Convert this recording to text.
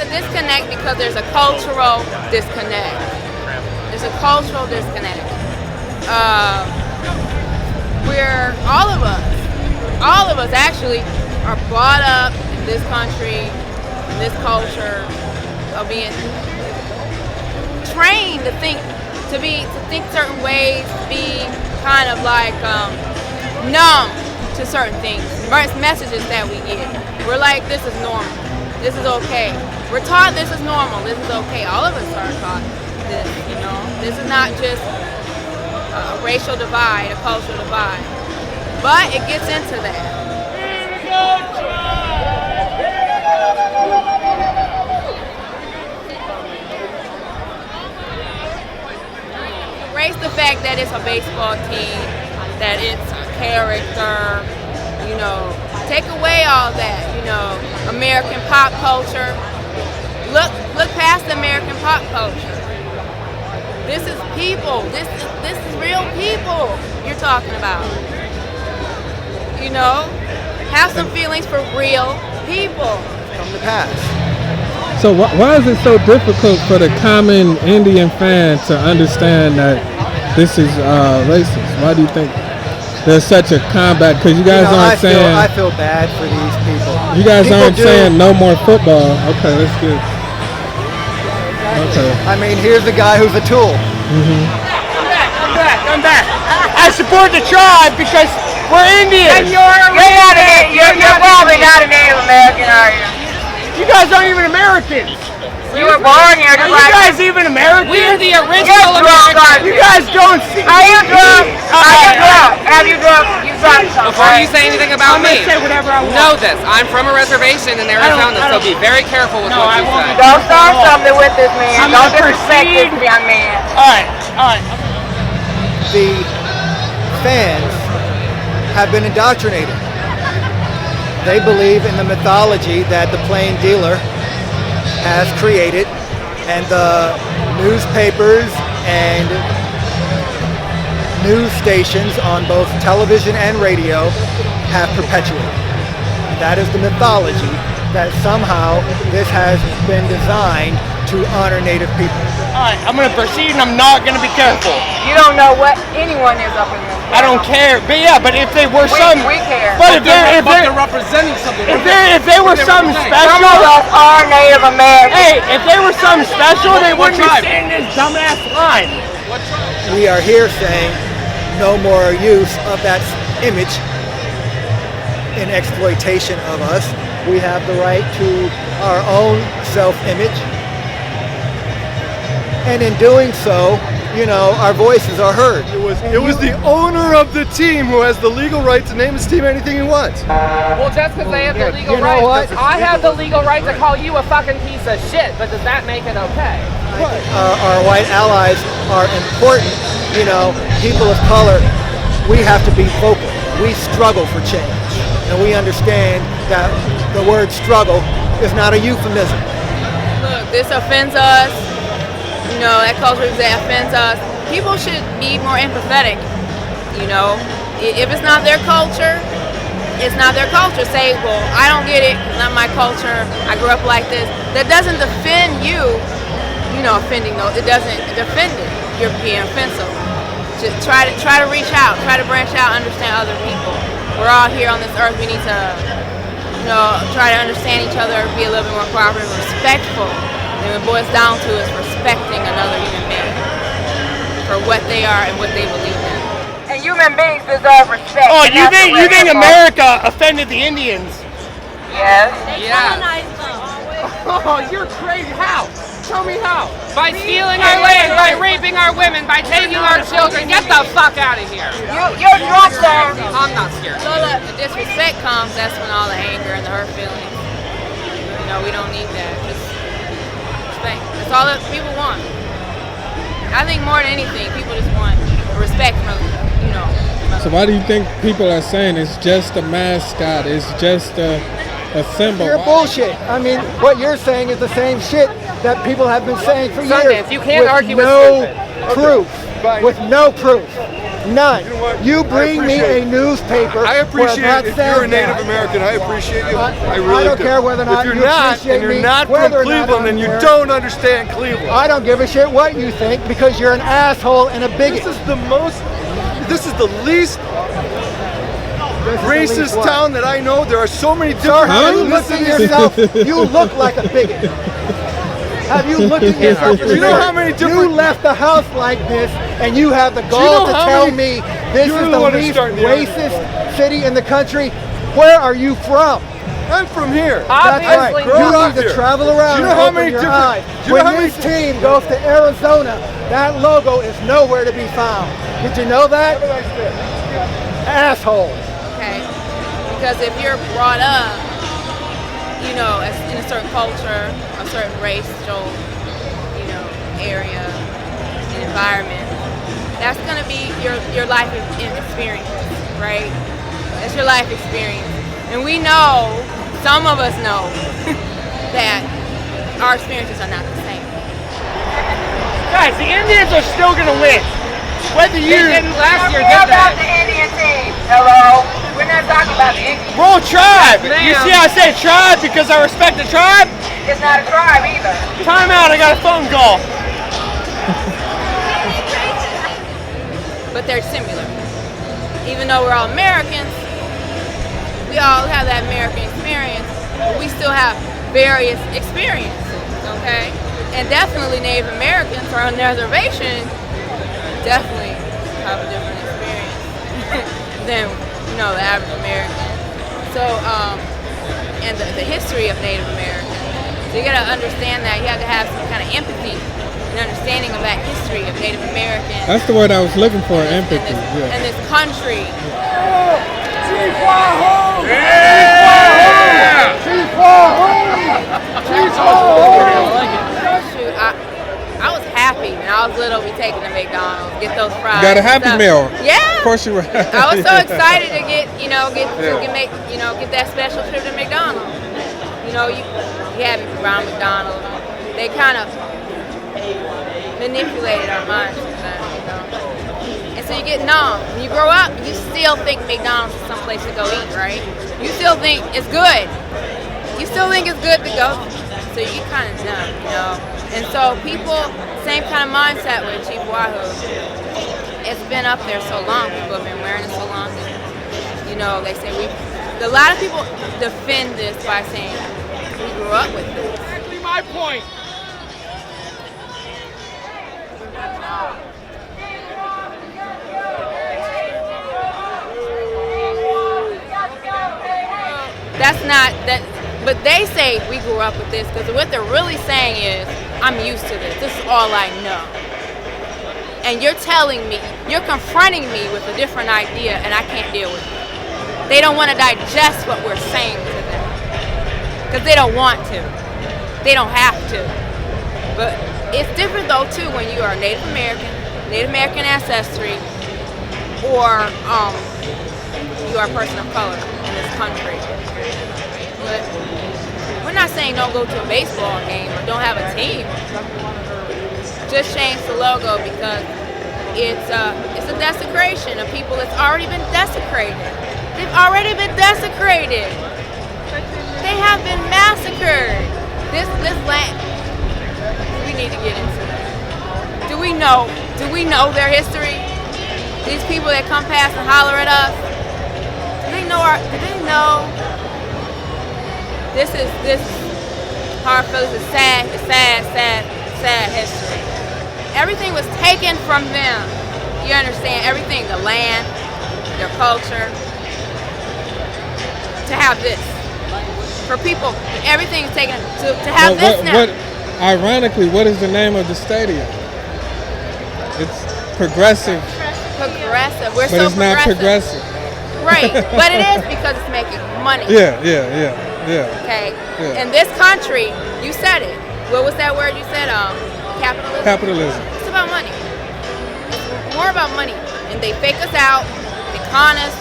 disconnect because there's a cultural disconnect. There's a cultural disconnect. Where all of us actually are brought up in this country, in this culture, of being trained to think certain ways, to be kind of like numb to certain things, messages that we get. We're like, this is normal, this is okay. We're taught this is normal, this is okay. All of us are taught this, you know. This is not just a racial divide, a cultural divide, but it gets into that. Erase the fact that it's a baseball team, that it's a character, you know. Take away all that, you know. American pop culture. Look past the American pop culture. This is people. This is real people you're talking about. You know, have some feelings for real people. From the past. So why is it so difficult for the common Indian fan to understand that this is racist? Why do you think there's such a combat? Because you guys aren't saying. I feel bad for these people. You guys aren't saying no more football. Okay, that's good. Okay. I mean, here's a guy who's a tool. Mm-hmm. I'm back. I support the tribe because we're Indians. And you're probably not a Native American, are you? You guys aren't even Americans. We were born here. Are you guys even Americans? We're the original Americans. You guys don't see. Are you drunk? Are you drunk? Have you drunk? You drunk something. Before you say anything about me, say whatever I want. know this. I'm from a reservation in Arizona, so be very careful with what you say. Don't start something with this man. Don't disrespect this young man. All right. The fans have been indoctrinated. They believe in the mythology that the plain dealer has created, and the newspapers and news stations on both television and radio have perpetuated. That is the mythology that somehow this has been designed to honor Native people. All right, I'm going to proceed and I'm not going to be careful. You don't know what anyone is up in this. I don't care. But yeah, but if they were we care. But if they're representing something. If they were something special. Some of us are Native Americans. Hey, if they were something special, they wouldn't be saying this dumbass line. We are here saying no more use of that image in exploitation of us. We have the right to our own self-image. And in doing so, you know, our voices are heard. It was the owner of the team who has the legal right to name his team anything he wants. Well, just because they have the legal right, I have the legal right to call you a fucking piece of shit, but does that make it okay? Our white allies are important. You know, people of color, we have to be vocal. We struggle for change. And we understand that the word struggle is not a euphemism. Look, this offends us. You know, that culture that offends us. People should be more empathetic. You know, if it's not their culture, it's not their culture. Say, well, I don't get it. It's not my culture. I grew up like this. That doesn't defend you. You know, offending though. It doesn't defend it. You're being offensive. Just try to reach out. Try to branch out. Understand other people. We're all here on this earth. We need to, you know, try to understand each other. Be a little bit more cooperative, respectful. And it boils down to is respecting another human being for what they are and what they believe in. And human beings deserve respect. Oh, you think America offended the Indians? Yes. Yeah. Oh, you're crazy. How? Tell me how. By stealing our land, by raping our women, by taking our children. Get the fuck out of here. You're drunk, sir. I'm not scared. So the disrespect comes, that's when all the anger and the hurt feelings. You know, we don't need that. Just respect. That's all that people want. I think more than anything, people just want respect from, you know. So why do you think people are saying it's just a mascot, it's just a symbol? You're bullshit. I mean, what you're saying is the same shit that people have been saying for years. You can't argue with no proof. With no proof. None. You know what? You I bring me appreciate a newspaper. I appreciate where that it. If says you're a Native that. American, I appreciate you. I really I don't care whether or not If you you're not, appreciate and you're me, not from whether or not Cleveland, I'm then you there. don't understand Cleveland. I don't give a shit what you think because you're an asshole and a bigot. This is the least racist town that I know. There are so many different Have you looked at ethnicities. yourself? You look like a bigot. Have you looked at yourself? Do you know how many different? You left the house like this, and you have the gall to tell me this You're is the the one who's least starting the racist city in the country. Where are you from? I'm from here. That's right. Obviously You not. need to travel around Do you know and how open many your different- eyes. do you know When how this many- team goes to Arizona, that logo is nowhere to be found. Did you know that? Asshole. Okay? Because if you're brought up, you know, as in a certain culture, a certain racial, you know, area, and environment, that's gonna be your life experience, right? That's your life experience. And we know, some of us know, that our experiences are not the same. Guys, the Indians are still gonna win. Whether you didn't last year, What did about they? the Indian team? Hello? We're not talking about the Indian. We're all tribe. Yes, You ma'am. see how I say tribe because I respect the tribe? It's not a tribe either. Time out, I got a phone call. But they're similar. Even though we're all Americans, we all have that American experience, but we still have various experiences, okay? And definitely Native Americans or on the reservation definitely have a different experience than, you know, the average American. So, and the history of Native Americans. So you gotta understand that. You have to have some kind of empathy and understanding of that history of Native Americans. That's the word I was looking for, empathy. And Yeah. this country. Shoot, I was happy when I was little. We taking to McDonald's, get those fries. You got a and Happy stuff. Meal. Yeah. Of course you were. I was so excited to get that special trip to McDonald's. You know, you had me around McDonald's. They kind of manipulated our minds sometimes, you know. And so you get numb. When you grow up, you still think McDonald's is someplace to go eat, right? You still think it's good. You still think it's good to go. So you get kind of numb, you know. And so people, same kind of mindset with Chief Wahoo. It's been up there so long. People have been wearing it so long. And, you know, they say a lot of people defend this by saying we grew up with this. Exactly my point. That's not that, but they say we grew up with this because what they're really saying is, I'm used to this. This is all I know. And you're telling me, you're confronting me with a different idea, and I can't deal with it. They don't want to digest what we're saying to them because they don't want to. They don't have to. But it's different though too when you are Native American ancestry, or you are a person of color in this country. But we're not saying don't go to a baseball game or don't have a team. Just change the logo because it's a desecration of people that's already been desecrated. They've already been desecrated. They have been massacred. This land. We need to get into that. Do we know their history? These people that come past and holler at us. Do they know this is Hartford is sad history. Everything was taken from them. You understand? Everything, the land, their culture. To have this. For people, everything is taken to have this now. Ironically, what is the name of the stadium? It's Progressive. Progressive. We're But so it's not progressive. Right, but it is because it's making money. Yeah. Okay. Yeah. In this country, you said it. What was that word you said? Capitalism. Capitalism. It's about money. It's more about money, and they fake us out. They con us.